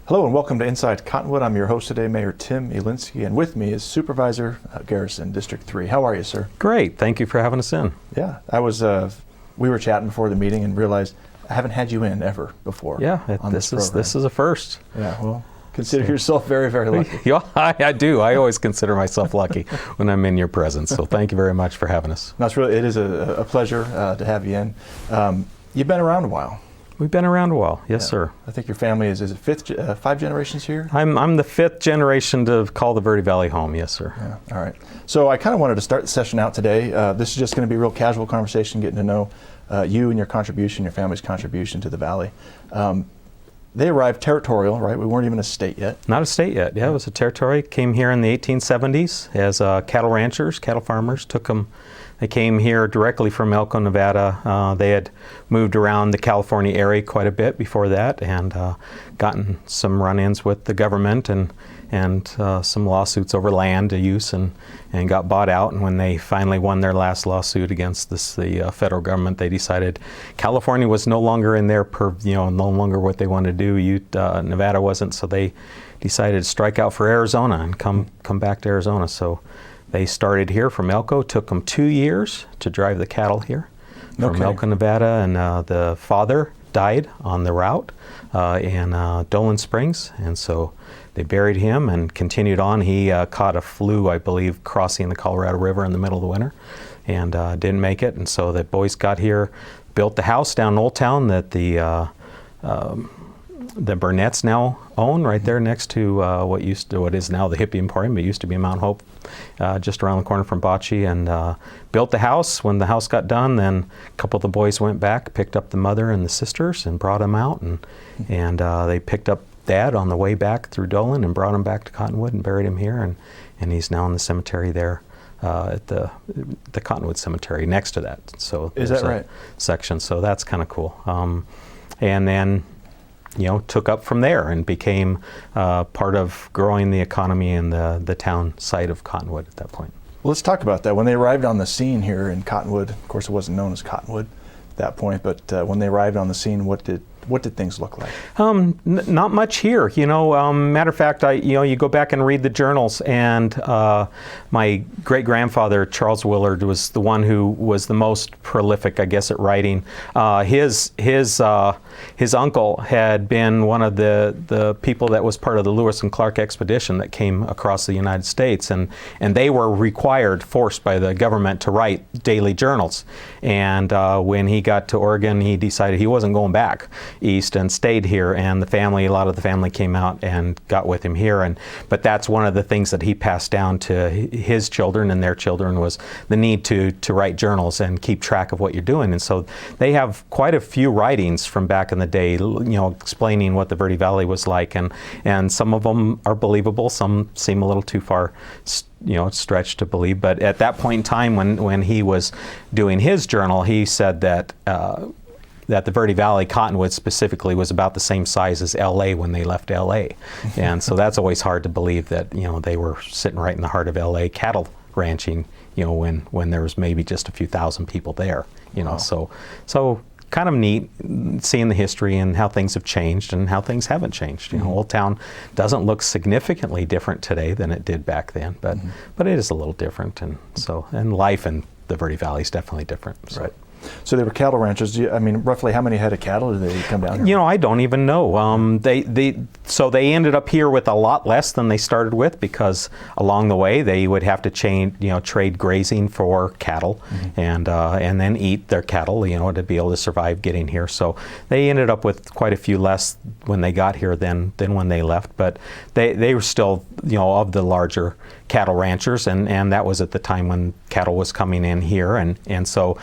Hello and welcome to Inside Cottonwood. I'm your host today, Mayor Tim Elinski, and with me is Supervisor Garrison, District 3. How are you, sir? Great. Thank you for having us in. Yeah, we were chatting before the meeting and realized I haven't had you in ever before. Yeah, this is a first. Yeah, well, consider yourself very, very lucky. Yeah, I do. I always consider myself lucky when I'm in your presence. So thank you very much for having us. No, it is a pleasure to have you in. You've been around a while. We've been around a while, yes, sir. I think your family is it five generations here? I'm the fifth generation to call the Verde Valley home, yes, sir. Yeah, all right. So I kind of wanted to start the session out today. This is just going to be a real casual conversation, getting to know you and your contribution, your family's contribution to the valley. They arrived territorial, right? We weren't even a state yet. Not a state yet, yeah. It was a territory. Came here in the 1870s as cattle ranchers, cattle farmers. They came here directly from Elko, Nevada. They had moved around the California area quite a bit before that and gotten some run-ins with the government and some lawsuits over land use and got bought out. And when they finally won their last lawsuit against the federal government, they decided California was no longer in their no longer what they wanted to do. Nevada wasn't, so they decided to strike out for Arizona and come back to Arizona. So they started here from Elko. Took them 2 years to drive the cattle here from Elko, Nevada, and the father died on the route in Dolan Springs, and so they buried him and continued on. He caught a flu, I believe, crossing the Colorado River in the middle of the winter, and didn't make it. And so the boys got here, built the house down in Old Town that the Burnett's now own, right there next to what is now the Hippie Emporium, but used to be Mount Hope, just around the corner from Bocce, and built the house. When the house got done, then a couple of the boys went back, picked up the mother and the sisters, and brought them out, and they picked up Dad on the way back through Dolan and brought him back to Cottonwood and buried him here, and he's now in the cemetery there. At the Cottonwood Cemetery next to that. So is that right? Section. So that's kind of cool. And then, took up from there and became part of growing the economy in the town site of Cottonwood at that point. Well, let's talk about that. When they arrived on the scene here in Cottonwood, of course, it wasn't known as Cottonwood at that point, but when they arrived on the scene, what did things look like? Not much here. Matter of fact, you go back and read the journals, and my great-grandfather, Charles Willard, was the one who was the most prolific, I guess, at writing. His uncle had been one of the people that was part of the Lewis and Clark expedition that came across the United States, and they were forced by the government to write daily journals. And when he got to Oregon, he decided he wasn't going back east and stayed here, and a lot of the family came out and got with him here. But that's one of the things that he passed down to his children and their children, was the need to write journals and keep track of what you're doing. And so they have quite a few writings from back in the day, explaining what the Verde Valley was like, and some of them are believable, some seem a little too far stretched to believe. But at that point in time, when he was doing his journal, he said that the Verde Valley, Cottonwood specifically, was about the same size as LA when they left LA. And so that's always hard to believe that, they were sitting right in the heart of LA cattle ranching, when there was maybe just a few thousand people there, Wow. So kind of neat seeing the history and how things have changed and how things haven't changed. Mm-hmm. Old Town doesn't look significantly different today than it did back then, but it is a little different. And life in the Verde Valley is definitely different. So. Right. So they were cattle ranchers. Roughly how many head of cattle did they come down here? I don't even know. So they ended up here with a lot less than they started with, because along the way they would have to trade grazing for cattle, and then eat their cattle, to be able to survive getting here. So they ended up with quite a few less when they got here than when they left. But they were still, of the larger cattle ranchers, and that was at the time when cattle was coming in here, and so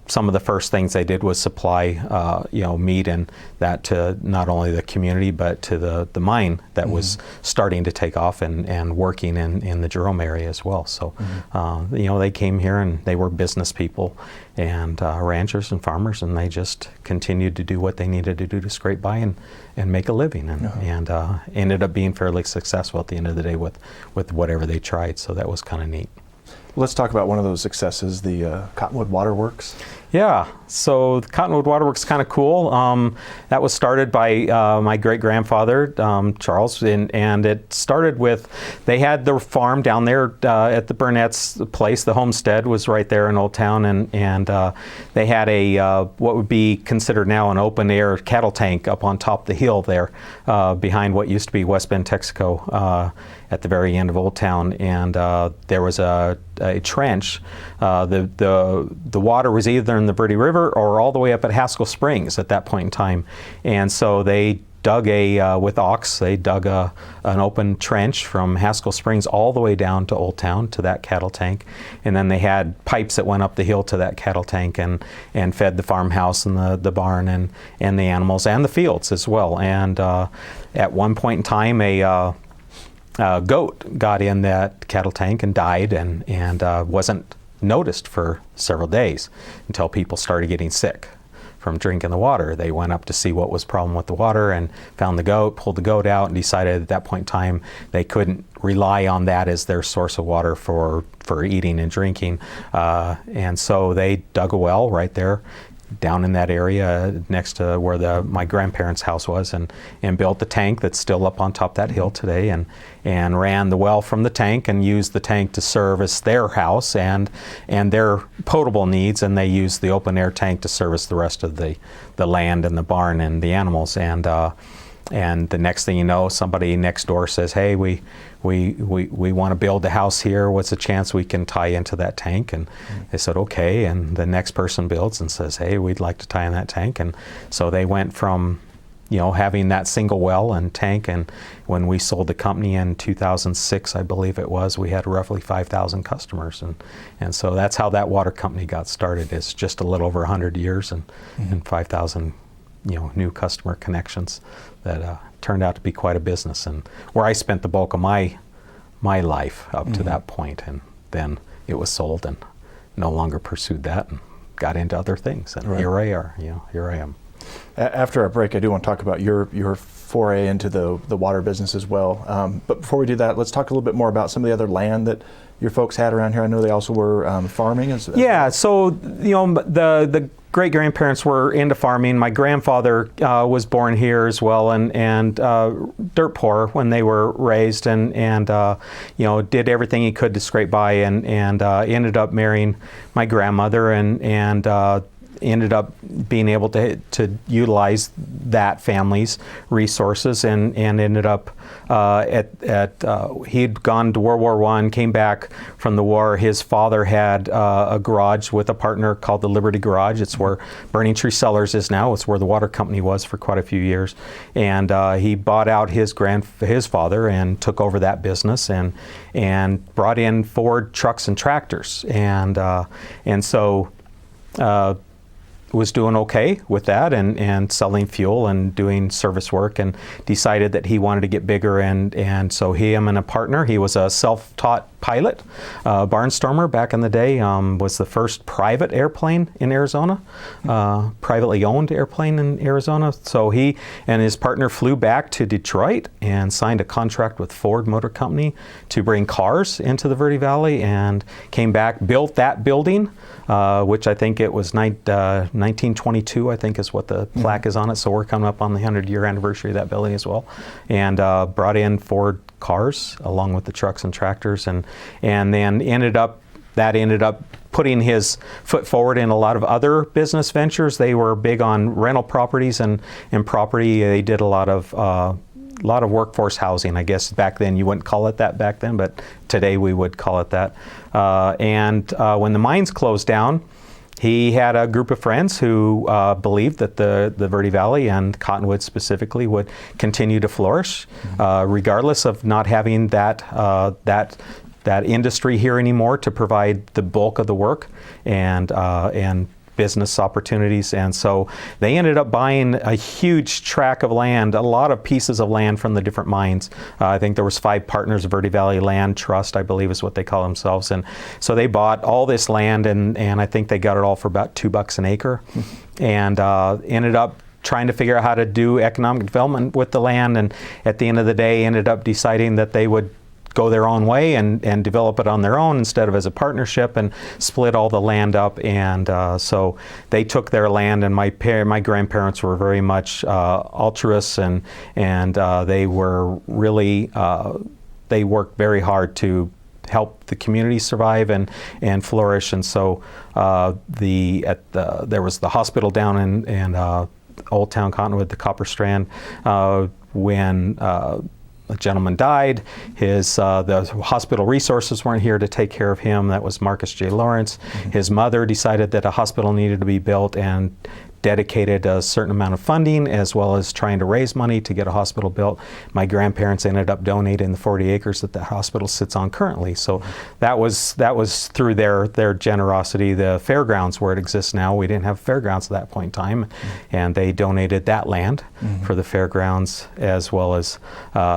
some of the first things they did was supply meat and that to not only the community but to the mine that was starting to take off and working in the Jerome area as well. So they came here and they were business people and ranchers and farmers, and they just continued to do what they needed to do to scrape by and make a living, and ended up being fairly successful at the end of the day with whatever they tried. So that was kind of neat. Let's talk about one of those successes, the Cottonwood Water Works. Yeah, so the Cottonwood Waterworks is kind of cool. That was started by my great-grandfather, Charles, and it started with, they had the farm down there at the Burnett's place. The homestead was right there in Old Town, and they had a, what would be considered now an open-air cattle tank up on top of the hill there behind what used to be West Bend, Texaco, at the very end of Old Town, and there was a trench. The water was either in the Verde River or all the way up at Haskell Springs at that point in time, and so they dug with ox. They dug an open trench from Haskell Springs all the way down to Old Town to that cattle tank, and then they had pipes that went up the hill to that cattle tank and fed the farmhouse and the barn and the animals and the fields as well. And at one point in time, a goat got in that cattle tank and died, and wasn't noticed for several days until people started getting sick from drinking the water. They went up to see what was the problem with the water and found the goat, pulled the goat out, and decided at that point in time they couldn't rely on that as their source of water for eating and drinking. And so they dug a well right there down in that area next to where my grandparents' house was, and built the tank that's still up on top of that hill today, and ran the well from the tank and used the tank to service their house and their potable needs, and they used the open air tank to service the rest of the land and the barn and the animals. And the next thing you know, somebody next door says, "Hey, we want to build a house here. What's the chance we can tie into that tank?" And they said, "Okay." And the next person builds and says, "Hey, we'd like to tie in that tank." And so they went from, having that single well and tank, and when we sold the company in 2006, I believe it was, we had roughly 5,000 customers, and so that's how that water company got started. It's just a little over 100 years and 5,000 new customer connections that turned out to be quite a business, and where I spent the bulk of my life up to that point. And then it was sold and no longer pursued that and got into other things, and here I am. After our break, I do want to talk about your foray into the water business as well. But before we do that, let's talk a little bit more about some of the other land that your folks had around here. I know they also were farming as yeah, well. so the great-grandparents were into farming. My grandfather was born here as well, and dirt poor when they were raised, and did everything he could to scrape by, and ended up marrying my grandmother, and ended up being able to utilize that family's resources, and ended up he'd gone to World War I, came back from the war. His father had a garage with a partner called the Liberty Garage. It's where Burning Tree Cellars is now. It's where the water company was for quite a few years. And he bought out his father and took over that business, and brought in Ford trucks and tractors. And so was doing okay with that, and selling fuel and doing service work, and decided that he wanted to get bigger, and so him and a partner, he was a self-taught pilot, barnstormer back in the day, was the first private airplane in Arizona, privately owned airplane in Arizona. So he and his partner flew back to Detroit and signed a contract with Ford Motor Company to bring cars into the Verde Valley, and came back, built that building, which I think it was 1922, I think is what the plaque is on it. So we're coming up on the 100-year anniversary of that building as well, and brought in Ford cars along with the trucks and tractors, and then ended up putting his foot forward in a lot of other business ventures. They were big on rental properties and property. They did a lot of workforce housing. I guess back then you wouldn't call it that back then, but today we would call it that. And when the mines closed down, he had a group of friends who believed that the Verde Valley and Cottonwood specifically would continue to flourish, regardless of not having that industry here anymore to provide the bulk of the work and business opportunities. And so they ended up buying a huge tract of land, a lot of pieces of land from the different mines. I think there was 5 partners, Verde Valley Land Trust, I believe is what they call themselves. And so they bought all this land, and I think they got it all for about $2 an acre, and ended up trying to figure out how to do economic development with the land, and at the end of the day ended up deciding that they would go their own way and develop it on their own instead of as a partnership, and split all the land up. And so they took their land, and my grandparents were very much altruists, and they were really they worked very hard to help the community survive and flourish. And so there was the hospital down in Old Town Cottonwood, the Copper Strand, when a gentleman died. The hospital resources weren't here to take care of him. That was Marcus J. Lawrence. His mother decided that a hospital needed to be built and dedicated a certain amount of funding, as well as trying to raise money to get a hospital built. My grandparents ended up donating the 40 acres that hospital sits on currently. So that was through their generosity. The fairgrounds where it exists now, we didn't have fairgrounds at that point in time, and they donated that land for the fairgrounds, as well as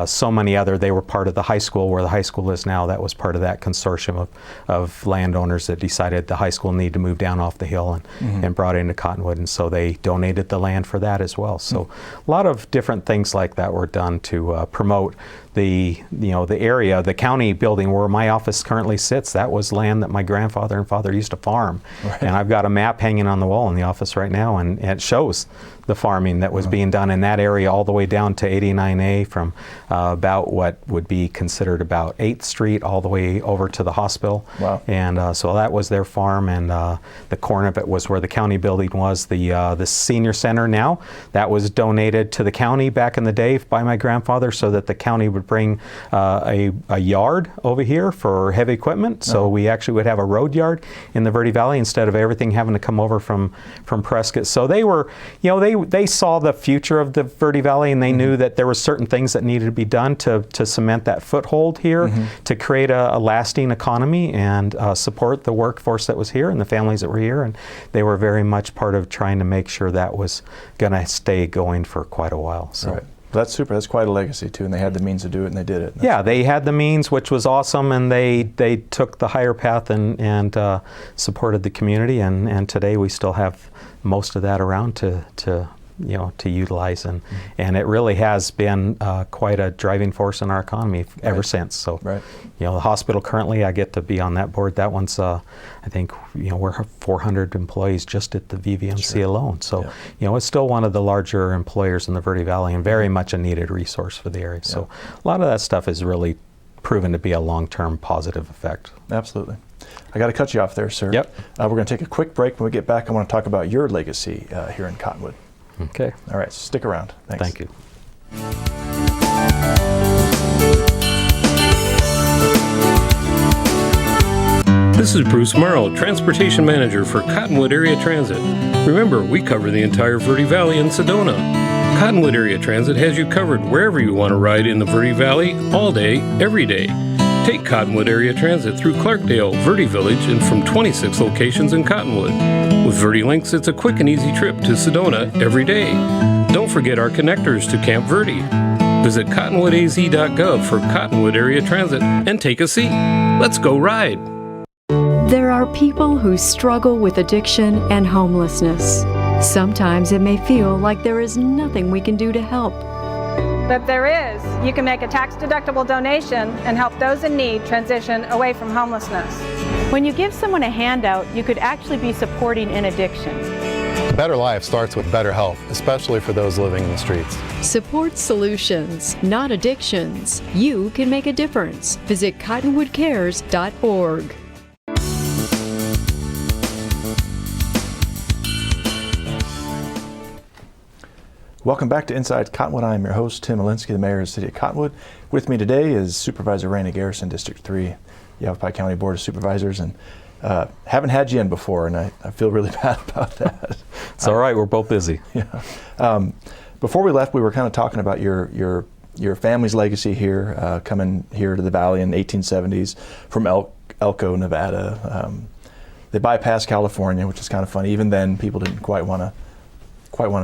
so many other. They were part of the high school where the high school is now. That was part of that consortium of landowners that decided the high school needed to move down off the hill and brought it into Cottonwood, and so they donated the land for that as well. So a lot of different things like that were done to promote the area. The county building where my office currently sits, that was land that my grandfather and father used to farm. Right. And I've got a map hanging on the wall in the office right now, and it shows the farming that was being done in that area all the way down to 89A, from about what would be considered about 8th Street all the way over to the hospital. Wow. And so that was their farm, and the corner of it was where the county building was. The senior center now, that was donated to the county back in the day by my grandfather, so that the county would bring a yard over here for heavy equipment. So we actually would have a road yard in the Verde Valley instead of everything having to come over from Prescott. So they were, they saw the future of the Verde Valley, and they knew that there were certain things that needed to be done to cement that foothold here, to create a lasting economy and support the workforce that was here and the families that were here. And they were very much part of trying to make sure that was going to stay going for quite a while. So. Right. That's super. That's quite a legacy too, and they had the means to do it, and they did it. Yeah, they had the means, which was awesome, and they took the higher path and supported the community, and today we still have most of that around to utilize, and it really has been quite a driving force in our economy ever since. So, the hospital currently, I get to be on that board. That one's, I think, we're 400 employees just at the VVMC alone. So, it's still one of the larger employers in the Verde Valley, and very much a needed resource for the area. So, a lot of that stuff is really proven to be a long-term positive effect. Absolutely. I got to cut you off there, sir. Yep. We're going to take a quick break. When we get back, I want to talk about your legacy here in Cottonwood. Okay. All right, stick around. Thanks. Thank you. This is Bruce Morrow, Transportation Manager for Cottonwood Area Transit. Remember, we cover the entire Verde Valley and Sedona. Cottonwood Area Transit has you covered wherever you want to ride in the Verde Valley, all day, every day. Take Cottonwood Area Transit through Clarkdale, Verde Village, and from 26 locations in Cottonwood. With Verde Links, it's a quick and easy trip to Sedona every day. Don't forget our connectors to Camp Verde. Visit cottonwoodaz.gov for Cottonwood Area Transit and take a seat. Let's go ride. There are people who struggle with addiction and homelessness. Sometimes it may feel like there is nothing we can do to help. But there is. You can make a tax-deductible donation and help those in need transition away from homelessness. When you give someone a handout, you could actually be supporting an addiction. A better life starts with better health, especially for those living in the streets. Support solutions, not addictions. You can make a difference. Visit cottonwoodcares.org. Welcome back to Inside Cottonwood. I am your host, Tim Elinski, the Mayor of the City of Cottonwood. With me today is Supervisor Garrison, District 3, Yavapai County Board of Supervisors, and haven't had you in before, and I feel really bad about that. It's all right, we're both busy. Yeah. Before we left, we were kind of talking about your family's legacy here, coming here to the Valley in the 1870s from Elko, Nevada. They bypassed California, which is kind of funny. Even then, people didn't quite want to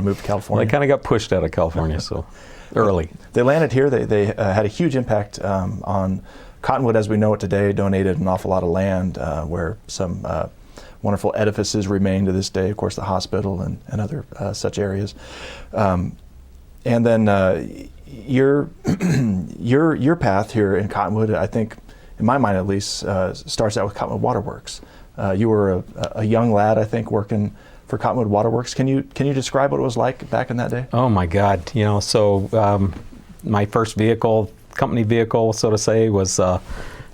move to California. Well, they kind of got pushed out of California, so early. They landed here. They had a huge impact on Cottonwood as we know it today. Donated an awful lot of land where some wonderful edifices remain to this day. Of course, the hospital and other such areas. And then your your path here in Cottonwood, I think, in my mind at least, starts out with Cottonwood Waterworks. You were a young lad, I think, working for Cottonwood Waterworks. Can you describe what it was like back in that day? Oh my God! So my first vehicle, company vehicle, so to say, was a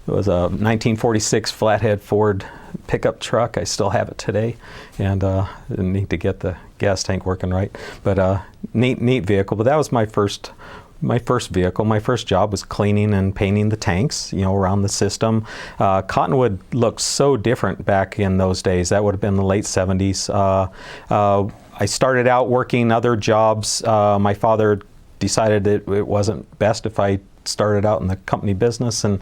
1946 flathead Ford pickup truck. I still have it today, and need to get the gas tank working right. But neat vehicle. But that was my first vehicle. My first job was cleaning and painting the tanks, around the system. Cottonwood looked so different back in those days. That would have been the late 70s. I started out working other jobs. My father decided that it wasn't best if I started out in the company business and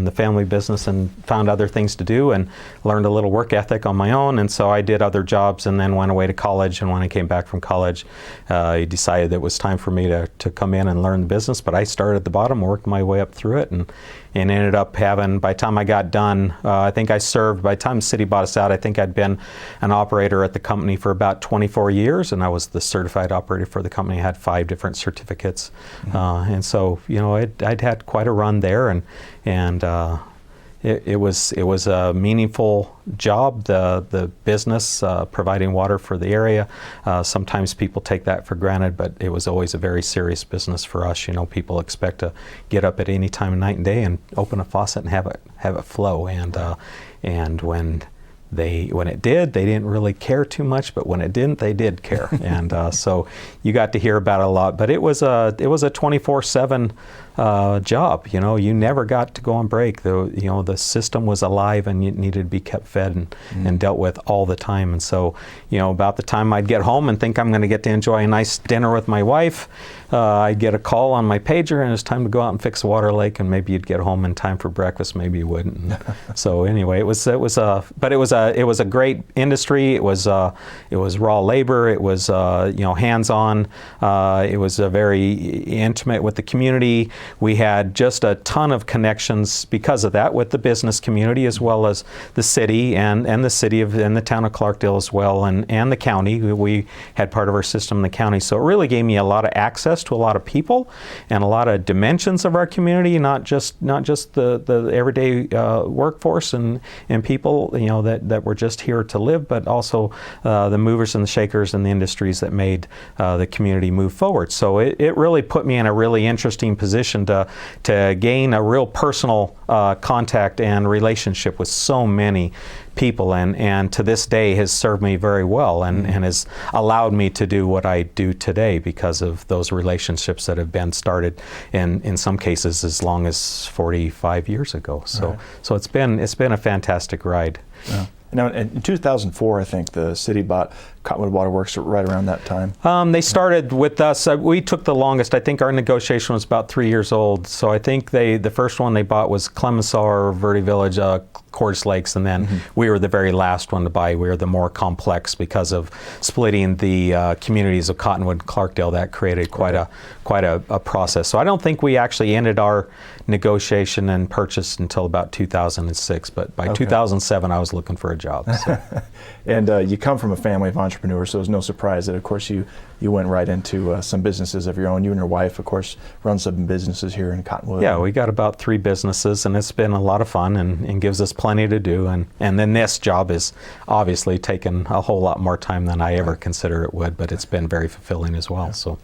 the family business, and found other things to do and learned a little work ethic on my own. And so I did other jobs and then went away to college. And when I came back from college, I decided that it was time for me to come in and learn the business. But I started at the bottom, worked my way up through it, and ended up having, by the time I got done, I think I served, by the time the city bought us out, I think I'd been an operator at the company for about 24 years, and I was the certified operator for the company. I had 5 different certificates. Mm-hmm. And so, I'd had quite a run there, and it was a meaningful job, the business, providing water for the area. Sometimes people take that for granted, but it was always a very serious business for us. People expect to get up at any time of night and day and open a faucet and have it flow. And when it did, they didn't really care too much, but when it didn't, they did care. And so you got to hear about it a lot. But it was a 24/7 job. You never got to go on break. The system was alive, and it needed to be kept fed and dealt with all the time. And so, about the time I'd get home and think I'm going to get to enjoy a nice dinner with my wife, I'd get a call on my pager, and it's time to go out and fix a water lake. And maybe you'd get home in time for breakfast, maybe you wouldn't. So anyway, it was a great industry. It was raw labor. It was hands-on. It was very intimate with the community. We had just a ton of connections because of that with the business community, as well as the city and the town of Clarkdale as well, and the county. We had part of our system in the county, so it really gave me a lot of access to a lot of people and a lot of dimensions of our community, not just the everyday workforce and people that were just here to live, but also the movers and the shakers and the industries that made the community move forward. So it really put me in a really interesting position to gain a real personal contact and relationship with so many people, and to this day has served me very well, and has allowed me to do what I do today because of those relationships that have been started in some cases as long as 45 years ago. So right. So it's been a fantastic ride. Yeah. Now, in 2004, I think the city bought Cottonwood Waterworks right around that time. They started with us. We took the longest. I think our negotiation was about 3 years old. So I think the first one they bought was Clemenceau, Verde Village, Cordes Lakes, and then we were the very last one to buy. We were the more complex because of splitting the communities of Cottonwood and Clarkdale. That created quite a process. So I don't think we actually ended our negotiation and purchase until about 2006. But by 2007, I was looking for a job. So. And you come from a family of entrepreneurs, so it's no surprise that, of course, you went right into some businesses of your own. You and your wife, of course, run some businesses here in Cottonwood. Yeah, we got about 3 businesses, and it's been a lot of fun and gives us plenty to do. And then this job has obviously taken a whole lot more time than I ever considered it would, but it's been very fulfilling as well. So.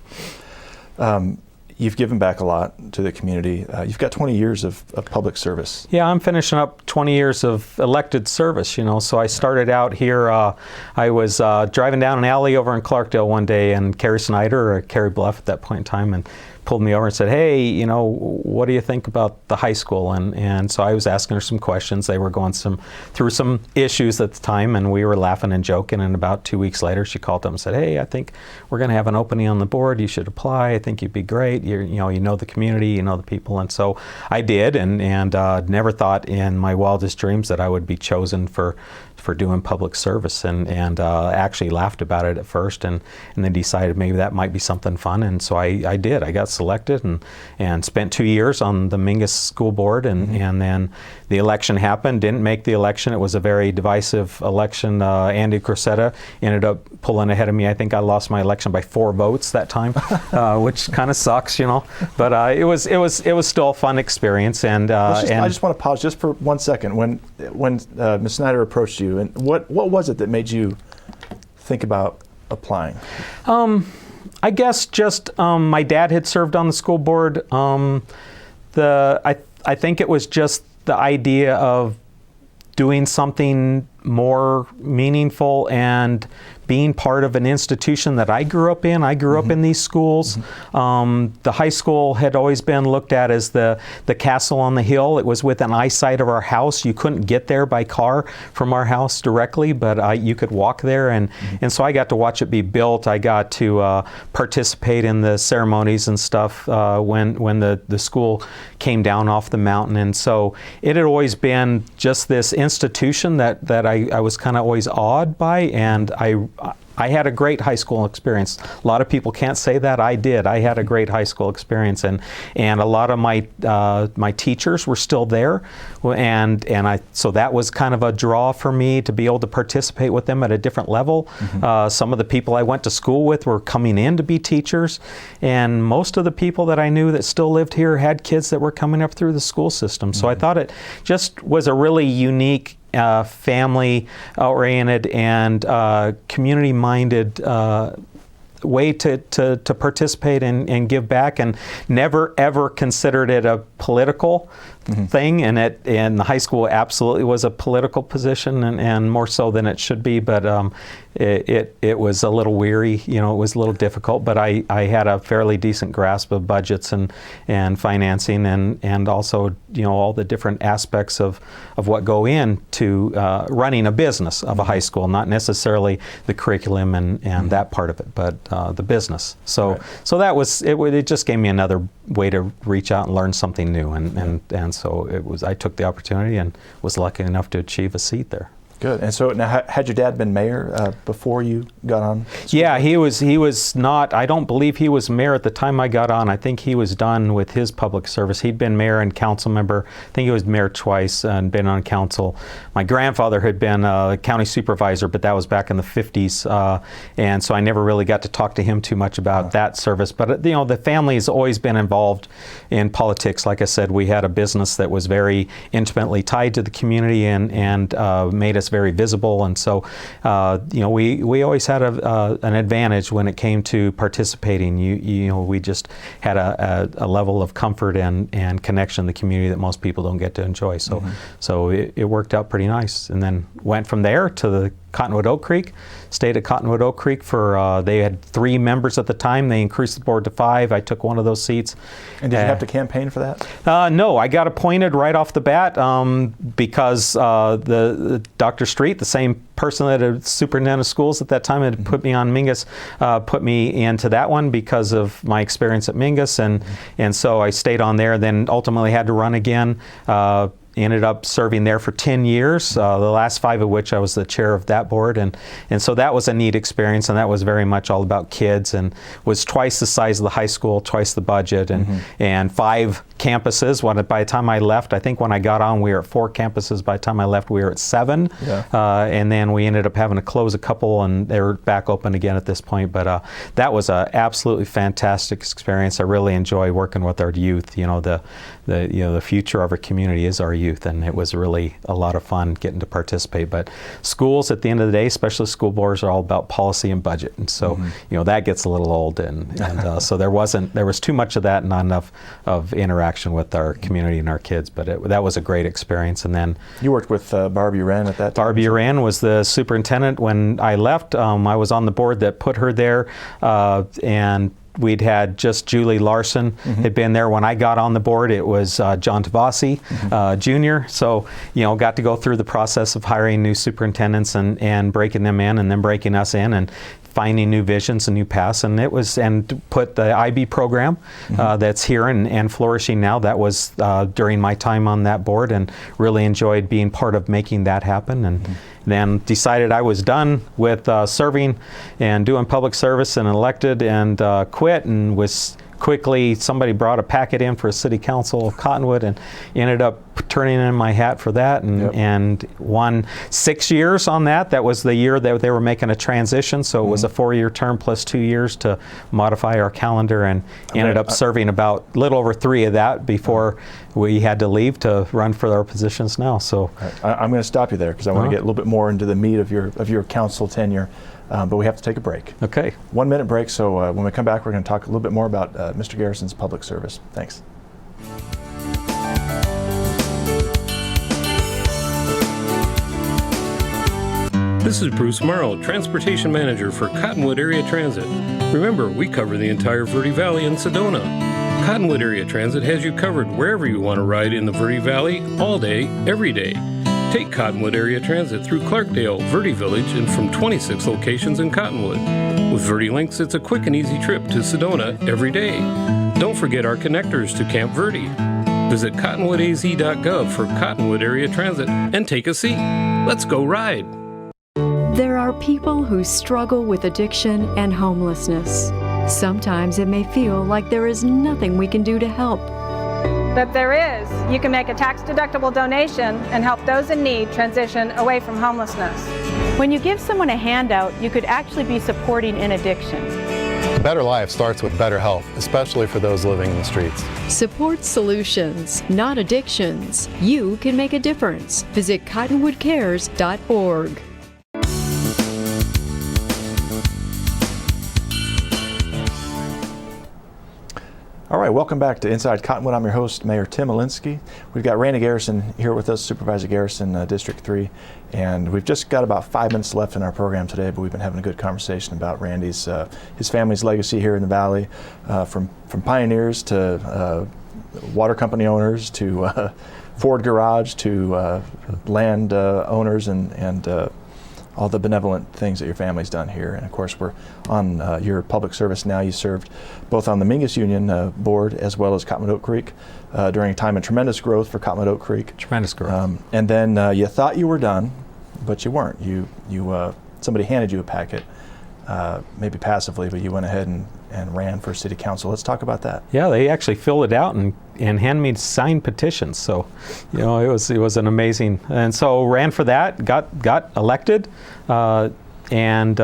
You've given back a lot to the community. You've got 20 years of public service. Yeah, I'm finishing up 20 years of elected service, So I started out here, I was driving down an alley over in Clarkdale one day, and Carrie Snyder, or Carrie Bluff at that point in time, and pulled me over and said, hey, what do you think about the high school? And so I was asking her some questions. They were going through some issues at the time, and we were laughing and joking. And about 2 weeks later, she called up and said, hey, I think we're going to have an opening on the board. You should apply. I think you'd be great. You know the community, you know the people. And so I did, and never thought in my wildest dreams that I would be chosen for doing public service, and actually laughed about it at first, and then decided maybe that might be something fun, and so I did. I got selected and spent 2 years on the Mingus School Board, and then the election happened. Didn't make the election. It was a very divisive election. Andy Cressetta ended up pulling ahead of me. I think I lost my election by 4 votes that time, which kind of sucks, But it was still a fun experience. And I just want to pause just for 1 second. When Ms. Snyder approached you, and what was it that made you think about applying? I guess just my dad had served on the school board. I think it was just the idea of doing something more meaningful and being part of an institution that I grew up in. I grew up in these schools. The high school had always been looked at as the castle on the hill. It was within eyesight of our house. You couldn't get there by car from our house directly, but you could walk there. And so I got to watch it be built. I got to participate in the ceremonies and stuff when the school came down off the mountain. And so it had always been just this institution that I was kind of always awed by, and I had a great high school experience. A lot of people can't say that. I did. I had a great high school experience, and a lot of my teachers were still there, so that was kind of a draw for me to be able to participate with them at a different level. Some of the people I went to school with were coming in to be teachers, and most of the people that I knew that still lived here had kids that were coming up through the school system. So I thought it just was a really unique, family-oriented and community-minded way to participate and give back, and never ever considered it a political thing. And the high school absolutely was a political position, and more so than it should be. But it was a little weary. It was a little difficult. But I had a fairly decent grasp of budgets and financing, and also all the different aspects of what go into running a business of a high school, not necessarily the curriculum and that part of it, but the business. So that was it. It just gave me another way to reach out and learn something new, and so it was. I took the opportunity and was lucky enough to achieve a seat there. Good. And so now, had your dad been mayor before you got on? Yeah, he was not. I don't believe he was mayor at the time I got on. I think he was done with his public service. He'd been mayor and council member. I think he was mayor twice and been on council. My grandfather had been a county supervisor, but that was back in the 50s, and so I never really got to talk to him too much about that service. But the family has always been involved in politics. Like I said, we had a business that was very intimately tied to the community and made us very visible, and so we always had an advantage when it came to participating. We just had a level of comfort and connection in the community that most people don't get to enjoy. So it worked out pretty nice, and then went from there to the Cottonwood Oak Creek. Stayed at Cottonwood Oak Creek for, they had 3 members at the time. They increased the board to 5. I took one of those seats. And did you have to campaign for that? No, I got appointed right off the bat because the Dr. Street, the same person that had superintendent of schools at that time, had put me on Mingus, put me into that one because of my experience at Mingus, and so I stayed on there. Then ultimately had to run again. Ended up serving there for 10 years, the last 5 of which I was the chair of that board, and so that was a neat experience, and that was very much all about kids, and was twice the size of the high school, twice the budget, and 5 campuses. By the time I left, I think when I got on we were at 4 campuses. By the time I left we were at 7, and then we ended up having to close a couple, and they were back open again at this point. But that was an absolutely fantastic experience. I really enjoy working with our youth. The future of our community is our youth, and it was really a lot of fun getting to participate. But schools, at the end of the day, especially school boards, are all about policy and budget, and so that gets a little old, and so there was too much of that and not enough of interaction with our community and our kids. But that was a great experience. And then you worked with Barb Uran at that time. Barb Uran was the superintendent when I left. I was on the board that put her there, and we'd had just Julie Larson had been there. When I got on the board, it was John Tavasi Jr. So, got to go through the process of hiring new superintendents and breaking them in, and then breaking us in, and finding new visions and new paths. And put the IB program that's here and flourishing now. That was during my time on that board, and really enjoyed being part of making that happen. And then decided I was done with serving and doing public service, and elected, and quit, and was quickly somebody brought a packet in for a city council of Cottonwood, and ended up turning in my hat for that, and won 6 years on that. That was the year that they were making a transition, so it was a 4-year term plus 2 years to modify our calendar, and ended up serving about a little over 3 of that before we had to leave to run for our positions now. So I'm going to stop you there because I want to get a little bit more into the meat of your council tenure, but we have to take a break. Okay. 1 minute break, so when we come back we're going to talk a little bit more about Mr. Garrison's public service. Thanks. This is Bruce Morrow, Transportation Manager for Cottonwood Area Transit. Remember, we cover the entire Verde Valley and Sedona. Cottonwood Area Transit has you covered wherever you want to ride in the Verde Valley, all day, every day. Take Cottonwood Area Transit through Clarkdale, Verde Village, and from 26 locations in Cottonwood. With Verde Links, it's a quick and easy trip to Sedona every day. Don't forget our connectors to Camp Verde. Visit cottonwoodaz.gov for Cottonwood Area Transit and take a seat. Let's go ride. There are people who struggle with addiction and homelessness. Sometimes it may feel like there is nothing we can do to help. But there is. You can make a tax-deductible donation and help those in need transition away from homelessness. When you give someone a handout, you could actually be supporting an addiction. A better life starts with better health, especially for those living in the streets. Support solutions, not addictions. You can make a difference. Visit cottonwoodcares.org. All right, welcome back to Inside Cottonwood. I'm your host, Mayor Tim Elinski. We've got Randy Garrison here with us, Supervisor Garrison, District 3, and we've just got about 5 minutes left in our program today, but we've been having a good conversation about Randy's, his family's legacy here in the Valley, from pioneers to water company owners to Ford Garage to land owners and all the benevolent things that your family's done here. And of course, we're on your public service now. You served both on the Mingus Union Board as well as Cottonwood Oak Creek during a time of tremendous growth for Cottonwood Oak Creek. Tremendous growth. And then you thought you were done, but you weren't. Somebody handed you a packet, maybe passively, but you went ahead and ran for city council. Let's talk about that. Yeah, they actually filled it out and handed me signed petitions. So, it was an amazing. And so ran for that, got elected, and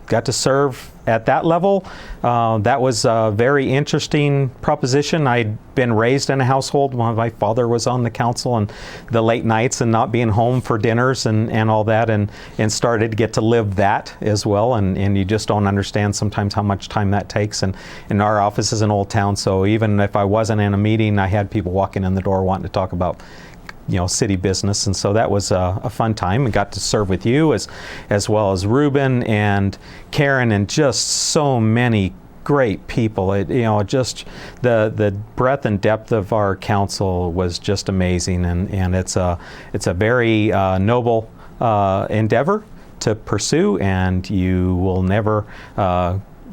got to serve at that level. That was a very interesting proposition. I'd been raised in a household when my father was on the council, and the late nights and not being home for dinners and all that, and started to get to live that as well. And you just don't understand sometimes how much time that takes. And our office is in Old Town, so even if I wasn't in a meeting, I had people walking in the door wanting to talk about city business, and so that was a fun time, and got to serve with you as well as Ruben and Karen and just so many great people. Just the breadth and depth of our council was just amazing, and it's a very noble endeavor to pursue, and you will never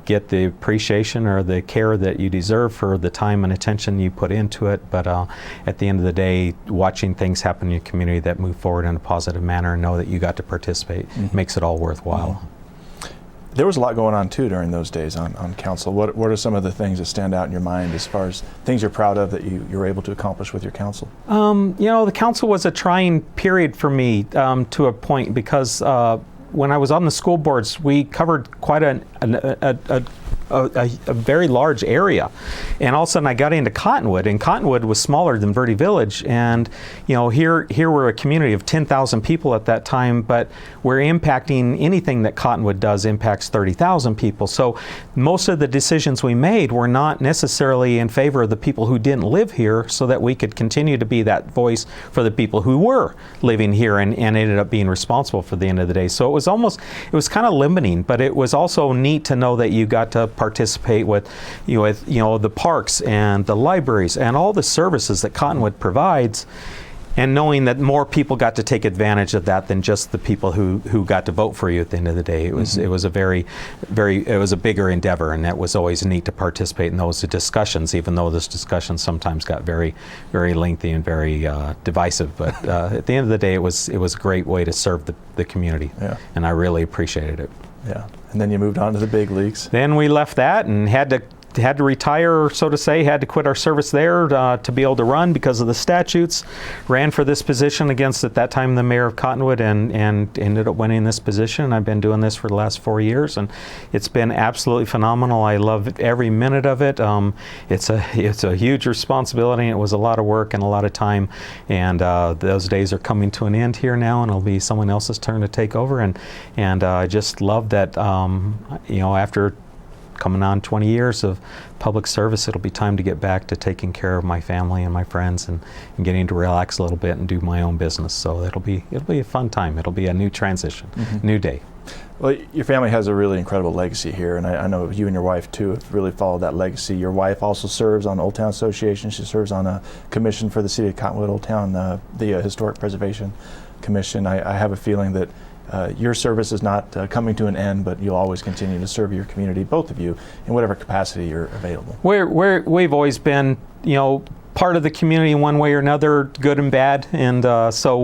get the appreciation or the care that you deserve for the time and attention you put into it. But at the end of the day, watching things happen in your community that move forward in a positive manner and know that you got to participate makes it all worthwhile. There was a lot going on too during those days on council. What are some of the things that stand out in your mind as far as things you're proud of that you were able to accomplish with your council? The council was a trying period for me to a point, because when I was on the school boards, we covered quite a very large area, and all of a sudden I got into Cottonwood, and Cottonwood was smaller than Verde Village, and here we're a community of 10,000 people at that time, but we're impacting anything that Cottonwood does impacts 30,000 people. So most of the decisions we made were not necessarily in favor of the people who didn't live here, so that we could continue to be that voice for the people who were living here and ended up being responsible for the end of the day. So it was kind of limiting, but it was also neat to know that you got to participate with the parks and the libraries and all the services that Cottonwood provides, and knowing that more people got to take advantage of that than just the people who got to vote for you at the end of the day. It was it was a bigger endeavor, and that was always neat to participate in those discussions, even though those discussions sometimes got very, very lengthy and very divisive. But at the end of the day, it was a great way to serve the community, and I really appreciated it. Yeah. And then you moved on to the big leagues. Then we left that and had to had to retire, so to say, had to quit our service there to be able to run because of the statutes. Ran for this position against, at that time, the mayor of Cottonwood, and ended up winning this position. I've been doing this for the last 4 years, and it's been absolutely phenomenal. I love every minute of it. It's a huge responsibility. It was a lot of work and a lot of time, and those days are coming to an end here now, and it'll be someone else's turn to take over. And I just love that, after coming on 20 years of public service, it'll be time to get back to taking care of my family and my friends, and getting to relax a little bit and do my own business. So it'll be a fun time. It'll be a new transition, new day. Well, your family has a really incredible legacy here, and I know you and your wife too have really followed that legacy. Your wife also serves on Old Town Association. She serves on a commission for the City of Cottonwood Old Town, the Historic Preservation Commission. I have a feeling that your service is not coming to an end, but you'll always continue to serve your community, both of you, in whatever capacity you're available. We've always been, part of the community in one way or another, good and bad, and so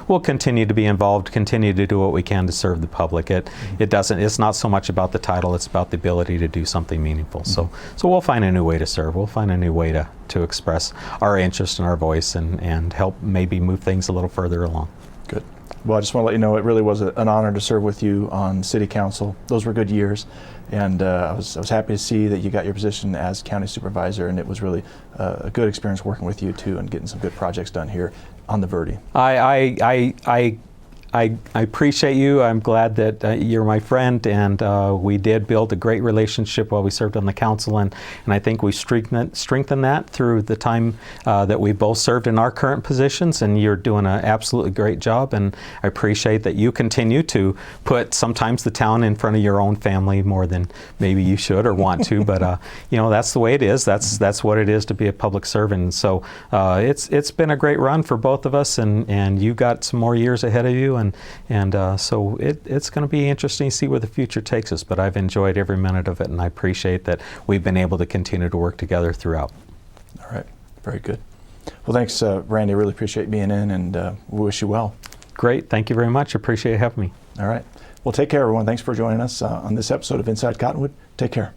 we'll continue to be involved, continue to do what we can to serve the public. It's not so much about the title; it's about the ability to do something meaningful. So we'll find a new way to serve. We'll find a new way to express our interest and our voice, and help maybe move things a little further along. Good. Well, I just want to let you know it really was an honor to serve with you on City Council. Those were good years, and I was happy to see that you got your position as County Supervisor, and it was really a good experience working with you too, and getting some good projects done here on the Verde. I appreciate you. I'm glad that you're my friend, and we did build a great relationship while we served on the council, and I think we strengthened that through the time that we both served in our current positions, and you're doing an absolutely great job, and I appreciate that you continue to put sometimes the town in front of your own family more than maybe you should or want to, but that's the way it is. That's what it is to be a public servant. And so it's been a great run for both of us, and you got some more years ahead of you. So it's going to be interesting to see where the future takes us, but I've enjoyed every minute of it, and I appreciate that we've been able to continue to work together throughout. All right. Very good. Well, thanks, Randy. I really appreciate being in, and we wish you well. Great. Thank you very much. Appreciate having me. All right. Well, take care, everyone. Thanks for joining us on this episode of Inside Cottonwood. Take care.